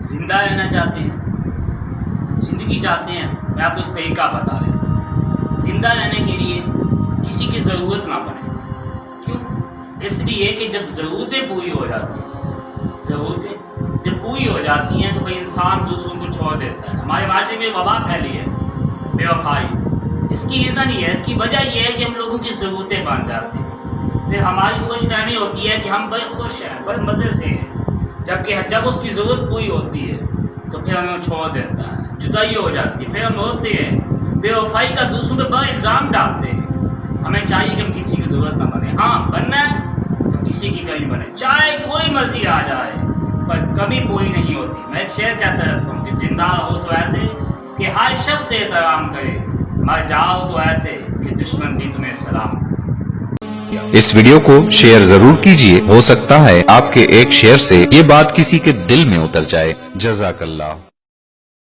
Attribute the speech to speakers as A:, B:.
A: زندہ رہنا چاہتے ہیں، زندگی چاہتے ہیں، میں آپ کو ایک طریقہ بتا رہا ہوں۔ زندہ رہنے کے لیے کسی کی ضرورت نہ بنے۔ کیوں؟ اس لیے کہ جب ضرورتیں پوری ہو جاتی ہیں، ضرورتیں جب پوری ہو جاتی ہیں تو بھائی انسان دوسروں کو چھوڑ دیتا ہے۔ ہمارے معاشرے میں وبا پھیلی ہے، بے وفائی۔ اس کی ریزن یہ ہے، اس کی وجہ یہ ہے کہ ہم لوگوں کی ضرورتیں بن جاتے ہیں۔ پھر ہماری خوش فہمی ہوتی ہے کہ ہم بڑے خوش ہیں، بڑے مزے سے ہیں، جبکہ جب اس کی ضرورت پوری ہوتی ہے تو پھر ہمیں چھوڑ دیتا ہے، جدائی ہو جاتی ہے، پھر ہم روتے ہیں، بے وفائی کا دوسروں پہ بڑا الزام ڈالتے ہیں۔ ہمیں چاہیے کہ ہم کسی کی ضرورت نہ بنے، ہاں بننا ہے تو کسی کی کمی بنے، چاہے کوئی مرضی آ جائے، پر کمی پوری نہیں ہوتی۔ میں ایک شعر کہتا رہتا ہوں کہ زندہ ہو تو ایسے کہ ہر شخص سے احترام کرے، مر جاؤ تو ایسے کہ دشمن بھی تمہیں سلام کرے۔
B: اس ویڈیو کو شیئر ضرور کیجئے، ہو سکتا ہے آپ کے ایک شیئر سے یہ بات کسی کے دل میں اتر جائے۔ جزاک اللہ۔